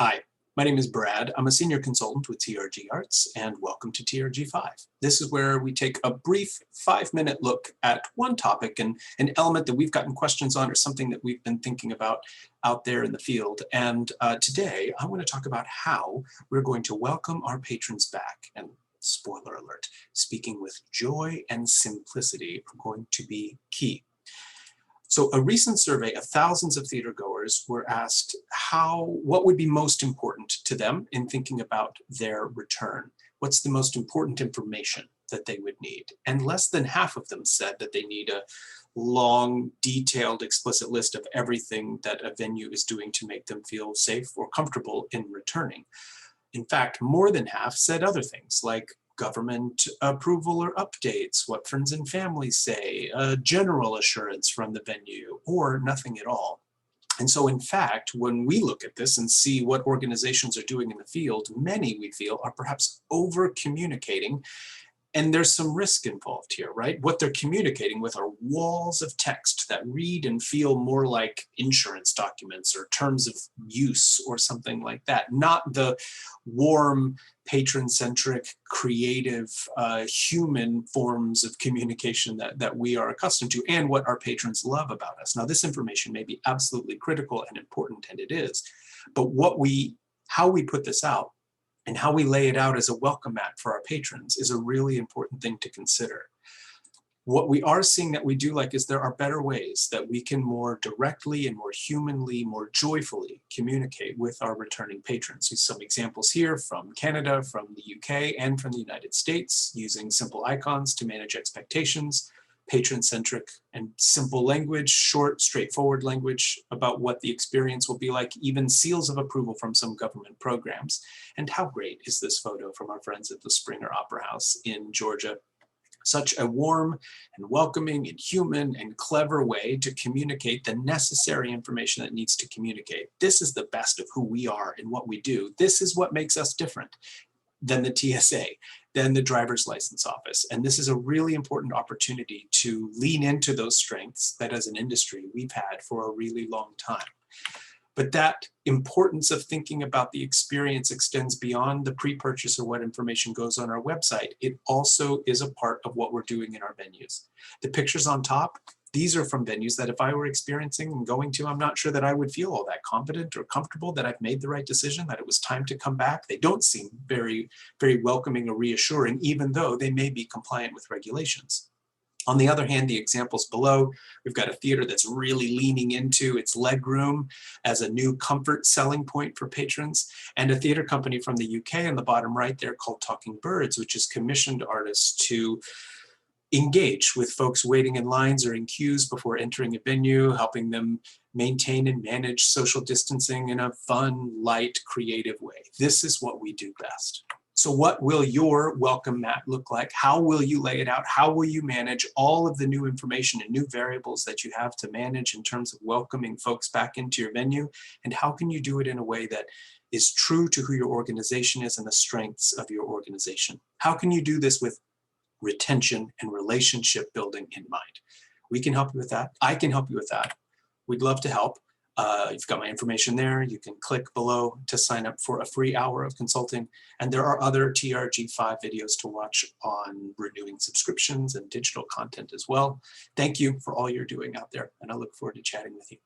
Hi, my name is Brad. I'm a senior consultant with TRG Arts, and welcome to TRG 5. This is where we take a brief 5-minute look at one topic and an element that we've gotten questions on or something that we've been thinking about out there in the field. And today I want to talk about how we're going to welcome our patrons back. And spoiler alert, speaking with joy and simplicity are going to be key. So a recent survey of thousands of theater goers were asked what would be most important to them in thinking about their return. What's the most important information that they would need? And less than half of them said that they need a long, detailed, explicit list of everything that a venue is doing to make them feel safe or comfortable in returning. In fact, more than half said other things like government approval or updates, what friends and family say, a general assurance from the venue, or nothing at all. And so in fact, when we look at this and see what organizations are doing in the field, many we feel are perhaps over communicating. And there's some risk involved here, right? What they're communicating with are walls of text that read and feel more like insurance documents or terms of use or something like that, not the warm, patron-centric, creative, human forms of communication that we are accustomed to and what our patrons love about us. Now, this information may be absolutely critical and important, and it is, but how we put this out and how we lay it out as a welcome mat for our patrons is a really important thing to consider. What we are seeing that we do like is there are better ways that we can more directly and more humanly, more joyfully communicate with our returning patrons. So some examples here from Canada, from the UK, and from the United States, using simple icons to manage expectations, patron-centric and simple language, short, straightforward language about what the experience will be like, even seals of approval from some government programs. And how great is this photo from our friends at the Springer Opera House in Georgia? Such a warm and welcoming and human and clever way to communicate the necessary information that needs to communicate. This is the best of who we are and what we do. This is what makes us different than the TSA, than the driver's license office. And this is a really important opportunity to lean into those strengths that as an industry we've had for a really long time. But that importance of thinking about the experience extends beyond the pre-purchase or what information goes on our website. It also is a part of what we're doing in our venues. The pictures on top, these are from venues that if I were experiencing and going to, I'm not sure that I would feel all that confident or comfortable that I've made the right decision, that it was time to come back. They don't seem very, very welcoming or reassuring, even though they may be compliant with regulations. On the other hand, the examples below, we've got a theater that's really leaning into its legroom as a new comfort selling point for patrons, and a theater company from the UK on the bottom right there called Talking Birds, which has commissioned artists to engage with folks waiting in lines or in queues before entering a venue, helping them maintain and manage social distancing in a fun, light, creative way. This is what we do best. So what will your welcome mat look like? How will you lay it out? How will you manage all of the new information and new variables that you have to manage in terms of welcoming folks back into your venue? And how can you do it in a way that is true to who your organization is and the strengths of your organization? How can you do this with retention and relationship building in mind? We can help you with that. I can help you with that. We'd love to help. You've got my information there. You can click below to sign up for a free hour of consulting. And there are other TRG5 videos to watch on renewing subscriptions and digital content as well. Thank you for all you're doing out there, and I look forward to chatting with you.